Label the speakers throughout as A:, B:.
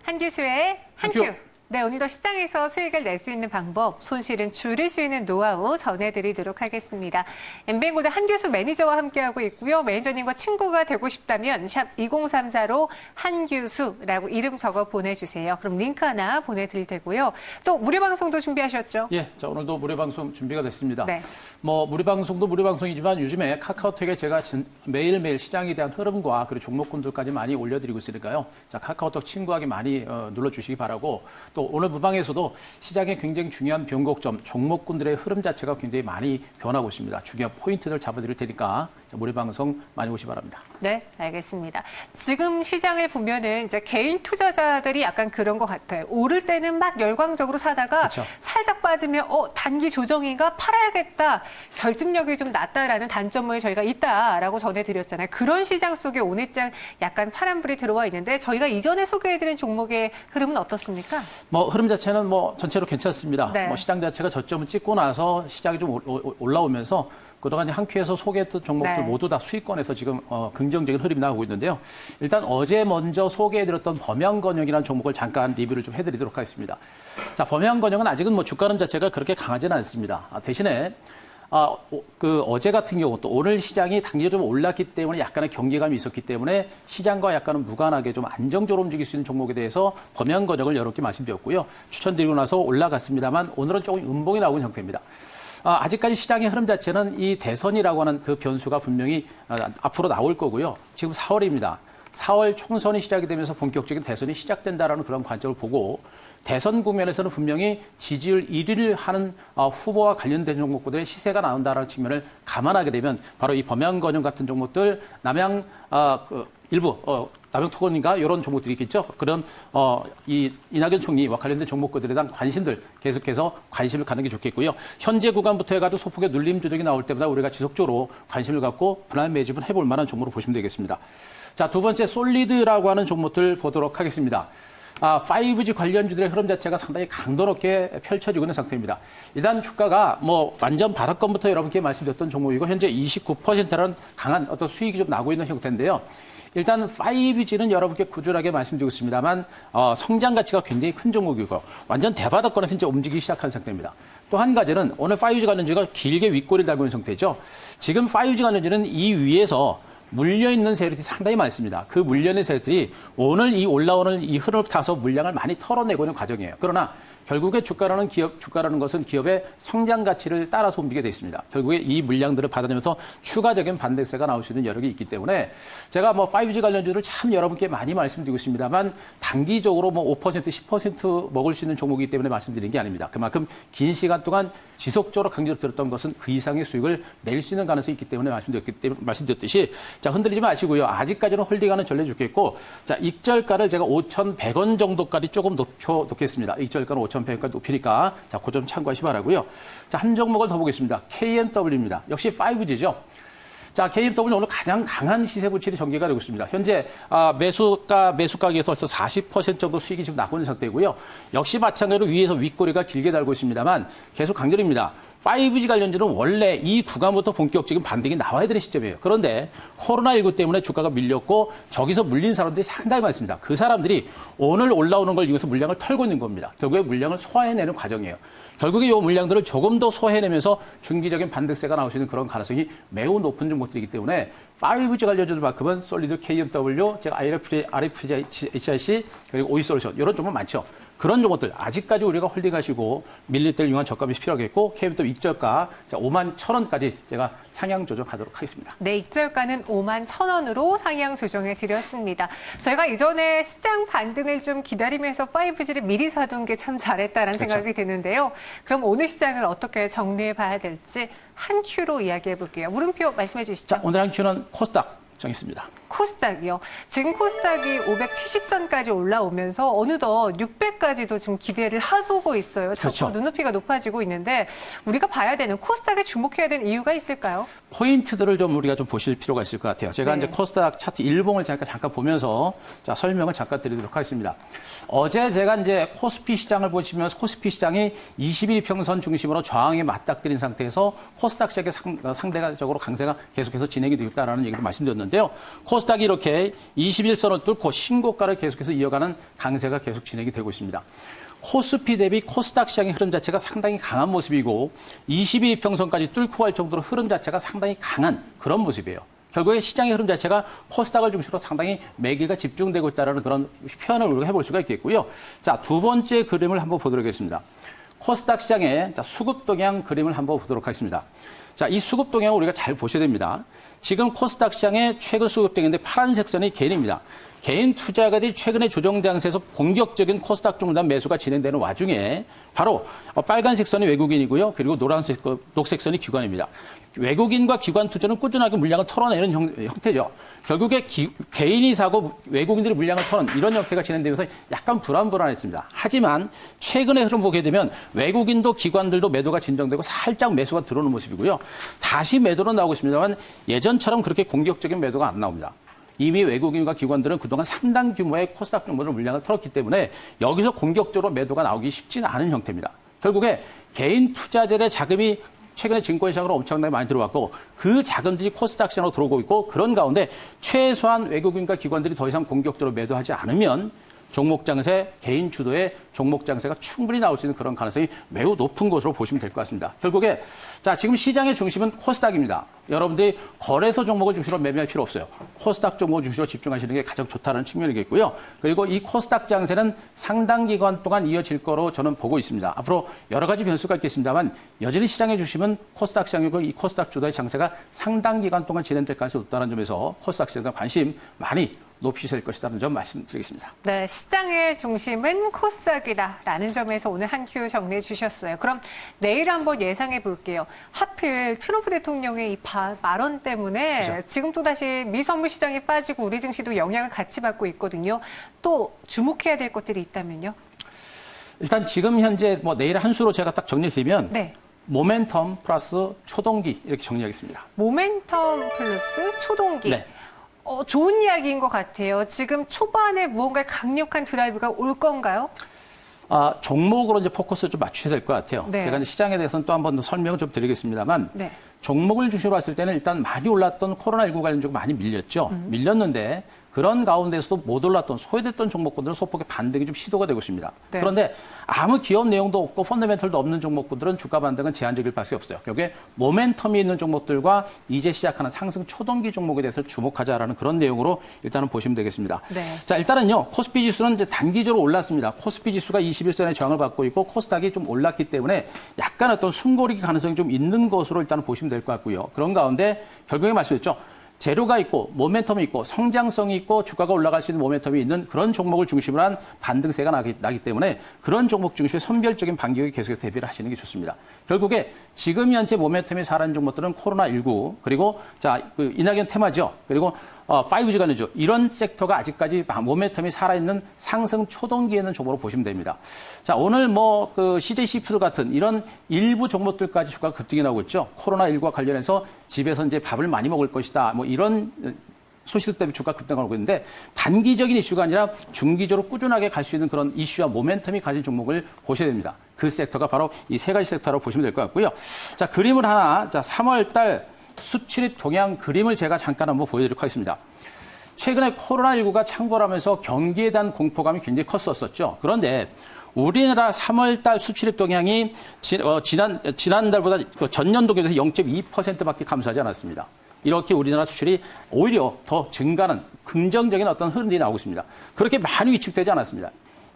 A: 한기수의 한큐. 네, 오늘도 시장에서 수익을 낼 수 있는 방법, 손실은 줄일 수 있는 노하우 전해드리도록 하겠습니다. 엠뱅골드 한규수 매니저와 함께하고 있고요. 매니저님과 친구가 되고 싶다면 샵 2034로 한규수라고 이름 적어 보내주세요. 그럼 링크 하나 보내드릴 테고요. 또 무료 방송도 준비하셨죠?
B: 예, 자 오늘도 무료 방송 준비가 됐습니다.
A: 네.
B: 뭐 무료 방송도 무료 방송이지만 요즘에 카카오톡에 제가 매일매일 시장에 대한 흐름과 그리고 종목군들까지 많이 올려드리고 있으니까요. 자 카카오톡 친구하기 많이 눌러주시기 바라고. 또 오늘 무방에서도 시장의 굉장히 중요한 변곡점, 종목군들의 흐름 자체가 굉장히 많이 변하고 있습니다. 중요한 포인트를 잡아드릴 테니까 무료 방송 많이 오시기 바랍니다.
A: 네, 알겠습니다. 지금 시장을 보면은 이제 개인 투자자들이 약간 그런 것 같아요. 오를 때는 막 열광적으로 사다가
B: 그렇죠.
A: 살짝 빠지면 단기 조정인가 팔아야겠다. 결집력이 좀 낮다라는 단점을 저희가 있다라고 전해드렸잖아요. 그런 시장 속에 오늘장 약간 파란불이 들어와 있는데 저희가 이전에 소개해드린 종목의 흐름은 어떻습니까?
B: 뭐 흐름 자체는 뭐 전체로 괜찮습니다.
A: 네.
B: 뭐 시장 자체가 저점을 찍고 나서 시장이 좀 올라오면서 그동안 한 큐에서 소개했던 종목들
A: 네.
B: 모두 다 수익권에서 지금 긍정적인 흐름이 나오고 있는데요. 일단 어제 먼저 소개해드렸던 범양건영이라는 종목을 잠깐 리뷰를 좀 해드리도록 하겠습니다. 자, 범양건영은 아직은 뭐 주가 흐름 자체가 그렇게 강하지는 않습니다. 대신에 어제 같은 경우 또 오늘 시장이 단기적으로 좀 올랐기 때문에 약간의 경계감이 있었기 때문에 시장과 약간은 무관하게 좀 안정적으로 움직일 수 있는 종목에 대해서 범양건영을 여러 개 말씀드렸고요. 추천드리고 나서 올라갔습니다만 오늘은 조금 음봉이 나오는 형태입니다. 아직까지 시장의 흐름 자체는 이 대선이라고 하는 그 변수가 분명히 앞으로 나올 거고요. 지금 4월입니다. 4월 총선이 시작이 되면서 본격적인 대선이 시작된다라는 그런 관점을 보고 대선 국면에서는 분명히 지지율 1위를 하는 후보와 관련된 종목들의 시세가 나온다라는 측면을 감안하게 되면 바로 이 범양건영 같은 종목들, 남양토건인가 이런 종목들이 있겠죠. 그런 이 이낙연 총리와 관련된 종목들에 대한 관심들 계속해서 관심을 갖는 게 좋겠고요. 현재 구간부터 해가지고 소폭의 눌림 조정이 나올 때마다 우리가 지속적으로 관심을 갖고 분할 매집은 해볼 만한 종목으로 보시면 되겠습니다. 자, 두 번째 솔리드라고 하는 종목들 보도록 하겠습니다. 5G 관련주들의 흐름 자체가 상당히 강도 높게 펼쳐지고 있는 상태입니다. 일단 주가가 뭐 완전 바닥권부터 여러분께 말씀드렸던 종목이고 현재 29%라는 강한 어떤 수익이 좀 나고 있는 형태인데요. 일단 5G는 여러분께 꾸준하게 말씀드리고 있습니다만 성장 가치가 굉장히 큰 종목이고 완전 대바닥권에서 이제 움직이기 시작한 상태입니다. 또 한 가지는 오늘 5G 관련주가 길게 윗꼬리를 달고 있는 상태죠. 지금 5G 관련주는 이 위에서 물려있는 세력들이 상당히 많습니다. 그 물려있는 세력들이 오늘 이 올라오는 이 흐름을 타서 물량을 많이 털어내고 있는 과정이에요. 그러나 결국에 주가라는 것은 기업의 성장 가치를 따라서 움직이게 되어 있습니다. 결국에 이 물량들을 받아내면서 추가적인 반대세가 나올 수 있는 여력이 있기 때문에 제가 뭐 5G 관련주를 참 여러분께 많이 말씀드리고 있습니다만 단기적으로 뭐 5%, 10% 먹을 수 있는 종목이기 때문에 말씀드리는 게 아닙니다. 그만큼 긴 시간 동안 지속적으로 강조드렸던 것은 그 이상의 수익을 낼 수 있는 가능성이 있기 때문에 말씀드렸듯이 자, 흔들리지 마시고요. 아직까지는 홀딩하는 전례 좋겠고 자, 익절가를 제가 5,100원 정도까지 조금 놓겠습니다. 익절가는 5,100원까지 높이니까 자, 그 점 참고하시 바라고요. 자, 한 종목을 더 보겠습니다. KMW입니다. 역시 5G죠. 자, KMW 오늘 가장 강한 시세 부칠이 전개가 되고 있습니다. 현재 매수가격에서 벌써 40% 정도 수익이 지금 나고 있는 상태고요. 역시 마찬가지로 위에서 윗꼬리가 길게 달고 있습니다만 계속 강조드립니다. 5G 관련주는 원래 이 구간부터 본격적인 반등이 나와야 되는 시점이에요. 그런데 코로나19 때문에 주가가 밀렸고 저기서 물린 사람들이 상당히 많습니다. 그 사람들이 오늘 올라오는 걸 이용해서 물량을 털고 있는 겁니다. 결국에 물량을 소화해내는 과정이에요. 결국에 이 물량들을 조금 더 소화해내면서 중기적인 반등세가 나올 수 있는 그런 가능성이 매우 높은 종목들이기 때문에 5G 관련주들만큼은 솔리드, KMW, 제가 RFHIC, 그리고 오이솔루션 이런 종목 많죠. 그런 종목들 아직까지 우리가 홀딩하시고 밀릴 때를 이용한 적감이 필요하겠고 KMW 익절가 51,000원까지 제가 상향 조정하도록 하겠습니다.
A: 네, 익절가는 51,000원으로 상향 조정해 드렸습니다. 저희가 이전에 시장 반등을 좀 기다리면서 5G를 미리 사둔 게 참 잘했다라는
B: 그렇죠.
A: 생각이 드는데요. 그럼 오늘 시장을 어떻게 정리해 봐야 될지 한 큐로 이야기해 볼게요. 물음표 말씀해 주시죠.
B: 자, 오늘 한 큐는 코스닥 정했습니다.
A: 코스닥이요. 지금 코스닥이 570선까지 올라오면서 어느덧 600까지도 좀 기대를 해보고 있어요. 자꾸
B: 그렇죠.
A: 눈높이가 높아지고 있는데 우리가 봐야 되는 코스닥에 주목해야 되는 이유가 있을까요?
B: 포인트들을 좀 우리가 좀 보실 필요가 있을 것 같아요. 제가
A: 네.
B: 이제 코스닥 차트 일봉을 잠깐 보면서 자, 설명을 잠깐 드리도록 하겠습니다. 어제 제가 이제 코스피 시장을 보시면 코스피 시장이 21 평선 중심으로 저항에 맞닥뜨린 상태에서 코스닥 시장의 상대적으로 강세가 계속해서 진행이 되겠다라는 얘기를 말씀드렸는데요. 코스닥이 이렇게 21선을 뚫고 신고가를 계속해서 이어가는 강세가 계속 진행이 되고 있습니다. 코스피 대비 코스닥 시장의 흐름 자체가 상당히 강한 모습이고 21 이평선까지 뚫고 갈 정도로 흐름 자체가 상당히 강한 그런 모습이에요. 결국에 시장의 흐름 자체가 코스닥을 중심으로 상당히 매기가 집중되고 있다는 그런 표현을 우리가 해볼 수가 있겠고요. 자, 두 번째 그림을 한번 보도록 하겠습니다. 코스닥 시장의 수급 동향 그림을 한번 보도록 하겠습니다. 자, 이 수급 동향을 우리가 잘 보셔야 됩니다. 지금 코스닥 시장의 최근 수급 동향인데 파란색 선이 개인입니다. 개인 투자가들이 최근에 조정 장세에서 공격적인 코스닥 종단 매수가 진행되는 와중에 바로 빨간색 선이 외국인이고요. 그리고 노란색, 녹색 선이 기관입니다. 외국인과 기관 투자는 꾸준하게 물량을 털어내는 형태죠. 결국에 개인이 사고 외국인들이 물량을 털은 이런 형태가 진행되면서 약간 불안했습니다. 하지만 최근의 흐름 보게 되면 외국인도 기관들도 매도가 진정되고 살짝 매수가 들어오는 모습이고요. 다시 매도로 나오고 있습니다만 예전처럼 그렇게 공격적인 매도가 안 나옵니다. 이미 외국인과 기관들은 그동안 상당 규모의 코스닥 종목으로 물량을 털었기 때문에 여기서 공격적으로 매도가 나오기 쉽지는 않은 형태입니다. 결국에 개인 투자자들의 자금이 최근에 증권시장으로 엄청나게 많이 들어왔고 그 자금들이 코스닥 시장으로 들어오고 있고 그런 가운데 최소한 외국인과 기관들이 더 이상 공격적으로 매도하지 않으면 종목 장세, 개인 주도의 종목 장세가 충분히 나올 수 있는 그런 가능성이 매우 높은 것으로 보시면 될 것 같습니다. 결국에 자 지금 시장의 중심은 코스닥입니다. 여러분들이 거래소 종목을 중심으로 매매할 필요 없어요. 코스닥 종목을 중심으로 집중하시는 게 가장 좋다는 측면이겠고요. 그리고 이 코스닥 장세는 상당 기간 동안 이어질 거로 저는 보고 있습니다. 앞으로 여러 가지 변수가 있겠습니다만 여전히 시장의 중심은 코스닥 시장이고 이 코스닥 주도의 장세가 상당 기간 동안 진행될 가능성이 높다는 점에서 코스닥 시장에 관심 많이 높이실 것이라는 점 말씀드리겠습니다.
A: 네, 시장의 중심은 코스닥이다라는 점에서 오늘 한 큐 정리해 주셨어요. 그럼 내일 한번 예상해 볼게요. 하필 트럼프 대통령의 이 발언 때문에
B: 그렇죠.
A: 지금 또다시 미선물 시장이 빠지고 우리 증시도 영향을 같이 받고 있거든요. 또 주목해야 될 것들이 있다면요?
B: 일단 지금 현재 내일 한 수로 제가 딱 정리드리면
A: 네.
B: 모멘텀 플러스 초동기 이렇게 정리하겠습니다.
A: 모멘텀 플러스 초동기.
B: 네.
A: 좋은 이야기인 것 같아요. 지금 초반에 무언가 강력한 드라이브가 올 건가요?
B: 종목으로 이제 포커스를 좀 맞추셔야 될 것 같아요.
A: 네.
B: 제가 이제 시장에 대해서는 또 한 번 더 설명을 좀 드리겠습니다만
A: 네.
B: 종목을 중심으로 봤을 때는 일단 많이 올랐던 코로나19 관련주가 많이 밀렸죠. 밀렸는데 그런 가운데서도 못 올랐던 소외됐던 종목군들은 소폭의 반등이 좀 시도가 되고 있습니다.
A: 네.
B: 그런데 아무 기업 내용도 없고 펀더멘털도 없는 종목군들은 주가 반등은 제한적일 수밖에 없어요. 결국에 모멘텀이 있는 종목들과 이제 시작하는 상승 초동기 종목에 대해서 주목하자라는 그런 내용으로 일단은 보시면 되겠습니다.
A: 네.
B: 자, 일단은요. 코스피 지수는 이제 단기적으로 올랐습니다. 코스피 지수가 21선의 저항을 받고 있고 코스닥이 좀 올랐기 때문에 약간 어떤 숨고르기 가능성이 좀 있는 것으로 일단은 보시면 될 것 같고요. 그런 가운데 결국에 말씀드렸죠. 재료가 있고 모멘텀이 있고 성장성이 있고 주가가 올라갈 수 있는 모멘텀이 있는 그런 종목을 중심으로 한 반등세가 나기 때문에 그런 종목 중심의 선별적인 반격에 계속해서 대비를 하시는 게 좋습니다. 결국에 지금 현재 모멘텀이 살아있는 종목들은 코로나19 그리고 그 이낙연 테마죠. 그리고 5G 관련주 이런 섹터가 아직까지 모멘텀이 살아있는 상승 초동기에 있는 종목으로 보시면 됩니다. 자, 오늘 그 CJC푸드 같은 이런 일부 종목들까지 주가가 급등이 나오고 있죠. 코로나19와 관련해서 집에서 이제 밥을 많이 먹을 것이다. 이런 소식들 때문에 주가 급등하고 있는데 단기적인 이슈가 아니라 중기적으로 꾸준하게 갈 수 있는 그런 이슈와 모멘텀이 가진 종목을 보셔야 됩니다. 그 섹터가 바로 이 세 가지 섹터로 보시면 될 것 같고요. 자, 그림을 하나, 3월 달 수출입 동향 그림을 제가 잠깐 한번 보여드리도록 하겠습니다. 최근에 코로나19가 창궐하면서 경기에 대한 공포감이 굉장히 컸었죠. 그런데 우리나라 3월 달 수출입 동향이 지난달보다 전년도 기준에서 0.2%밖에 감소하지 않았습니다. 이렇게 우리나라 수출이 오히려 더 증가하는 긍정적인 어떤 흐름이 나오고 있습니다. 그렇게 많이 위축되지 않았습니다.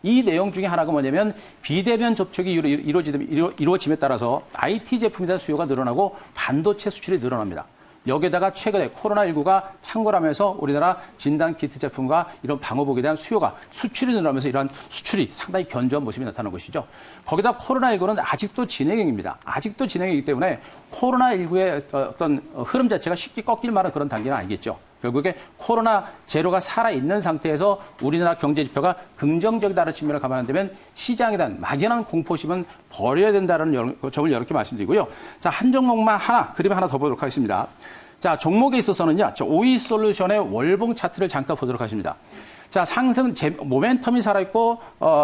B: 이 내용 중에 하나가 뭐냐면 비대면 접촉이 이루어짐에 따라서 IT 제품에 대한 수요가 늘어나고 반도체 수출이 늘어납니다. 여기에다가 최근에 코로나19가 창궐하면서 우리나라 진단키트 제품과 이런 방호복에 대한 수출이 늘어나면서 이러한 수출이 상당히 견조한 모습이 나타나는 것이죠. 거기다 코로나19는 아직도 진행형입니다. 아직도 진행이기 때문에 코로나19의 어떤 흐름 자체가 쉽게 꺾일 만한 그런 단계는 아니겠죠. 결국에 코로나 제로가 살아있는 상태에서 우리나라 경제 지표가 긍정적이다는 측면을 감안한다면 시장에 대한 막연한 공포심은 버려야 된다는 점을 이렇게 말씀드리고요. 자, 한 종목만 그림 하나 더 보도록 하겠습니다. 자, 종목에 있어서는요, 오이솔루션의 월봉 차트를 잠깐 보도록 하겠습니다. 자, 상승, 모멘텀이 살아있고,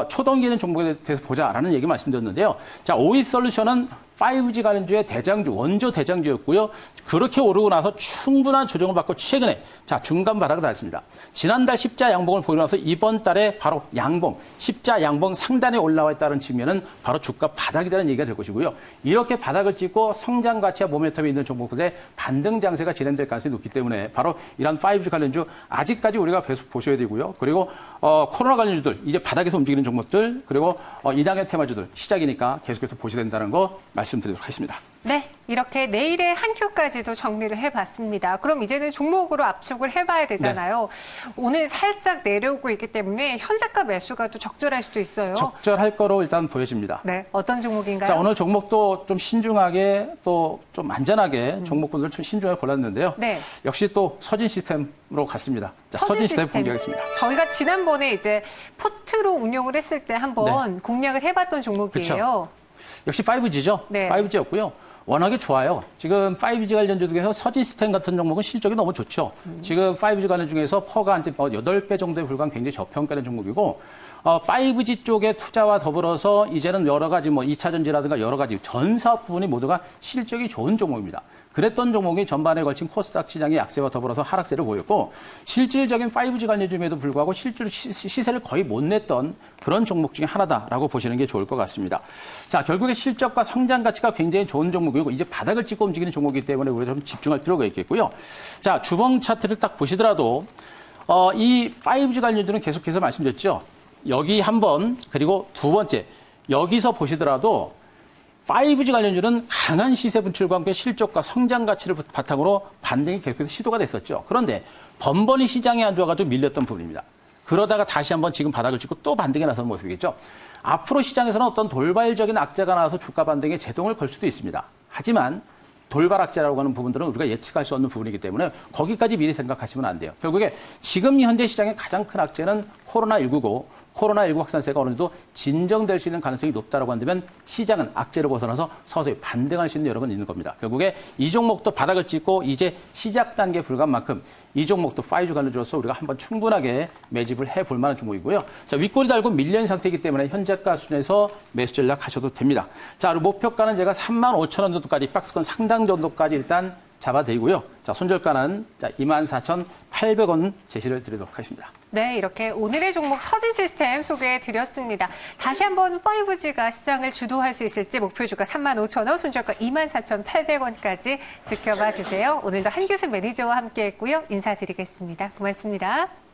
B: 초동기는 종목에 대해서 보자라는 얘기 말씀드렸는데요. 자, 오이솔루션은 5G 관련주의 대장주, 원조 대장주였고요. 그렇게 오르고 나서 충분한 조정을 받고 최근에 중간 바닥을 달았습니다. 지난달 십자 양봉을 보이고 나서 이번 달에 바로 양봉, 십자 양봉 상단에 올라와 있다는 측면은 바로 주가 바닥이라는 얘기가 될 것이고요. 이렇게 바닥을 찍고 성장 가치와 모멘텀이 있는 종목들의 반등 장세가 진행될 가능성이 높기 때문에 바로 이런 5G 관련주 아직까지 우리가 계속 보셔야 되고요. 그리고 코로나 관련주들 이제 바닥에서 움직이는 종목들 그리고 이낙연 테마주들 시작이니까 계속해서 보셔야 된다는 거 말씀드리도록 하겠습니다.
A: 네, 이렇게 내일의 한 큐까지도 정리를 해봤습니다. 그럼 이제는 종목으로 압축을 해봐야 되잖아요. 네. 오늘 살짝 내려오고 있기 때문에 현재가 매수가 또 적절할 수도 있어요.
B: 적절할 거로 일단 보여집니다.
A: 네, 어떤 종목인가요?
B: 자, 오늘 종목도 좀 신중하게 또 좀 안전하게 종목군을 좀 신중하게 골랐는데요. 네. 역시 또 서진 시스템으로 갔습니다. 자, 서진 시스템 공개하겠습니다.
A: 저희가 지난번에 이제 포트로 운영을 했을 때 한번 공략을 해봤던 종목이에요.
B: 그쵸. 역시 5G죠. 네. 5G였고요. 워낙에 좋아요. 지금 5G 관련주 중에서 서진 시스템 같은 종목은 실적이 너무 좋죠. 지금 5G 관련 중에서 퍼가 한 8배 정도에 불과한 굉장히 저평가된 종목이고 5G 쪽의 투자와 더불어서 이제는 여러 가지 2차 전지라든가 여러 가지 전 사업 부분이 모두가 실적이 좋은 종목입니다. 그랬던 종목이 전반에 걸친 코스닥 시장의 약세와 더불어서 하락세를 보였고 실질적인 5G 관련주임에도 불구하고 실제로 시세를 거의 못 냈던 그런 종목 중에 하나다라고 보시는 게 좋을 것 같습니다. 자, 결국에 실적과 성장 가치가 굉장히 좋은 종목이고 이제 바닥을 찍고 움직이는 종목이기 때문에 우리가 좀 집중할 필요가 있겠고요. 자, 주봉 차트를 딱 보시더라도 이 5G 관련주는 계속해서 말씀드렸죠. 여기 한 번, 그리고 두 번째, 여기서 보시더라도 5G 관련주는 강한 시세 분출과 함께 실적과 성장 가치를 바탕으로 반등이 계속해서 시도가 됐었죠. 그런데 번번이 시장에 안 좋아가지고 밀렸던 부분입니다. 그러다가 다시 한번 지금 바닥을 찍고 또 반등에 나서는 모습이겠죠. 앞으로 시장에서는 어떤 돌발적인 악재가 나와서 주가 반등에 제동을 걸 수도 있습니다. 하지만 돌발 악재라고 하는 부분들은 우리가 예측할 수 없는 부분이기 때문에 거기까지 미리 생각하시면 안 돼요. 결국에 지금 현재 시장의 가장 큰 악재는 코로나19고 코로나19 확산세가 어느 정도 진정될 수 있는 가능성이 높다고 한다면 시장은 악재를 벗어나서 서서히 반등할 수 있는 여력은 있는 겁니다. 결국에 이 종목도 바닥을 찍고 이제 시작 단계에 불과한 만큼 이 종목도 5G 관련주로서 우리가 한번 충분하게 매집을 해볼 만한 종목이고요. 자, 윗꼬리 달고 밀린 상태이기 때문에 현재가 수준에서 매수 전략 하셔도 됩니다. 자, 그리고 목표가는 제가 35,000원 정도까지 박스권 상당 정도까지 일단 잡아드리고요. 자, 손절가는 24,800원 제시를 드리도록 하겠습니다.
A: 네, 이렇게 오늘의 종목 서진 시스템 소개해 드렸습니다. 다시 한번 5G가 시장을 주도할 수 있을지 목표주가 35,000원, 손절가 24,800원까지 지켜봐 주세요. 오늘도 한규수 매니저와 함께했고요. 인사드리겠습니다. 고맙습니다.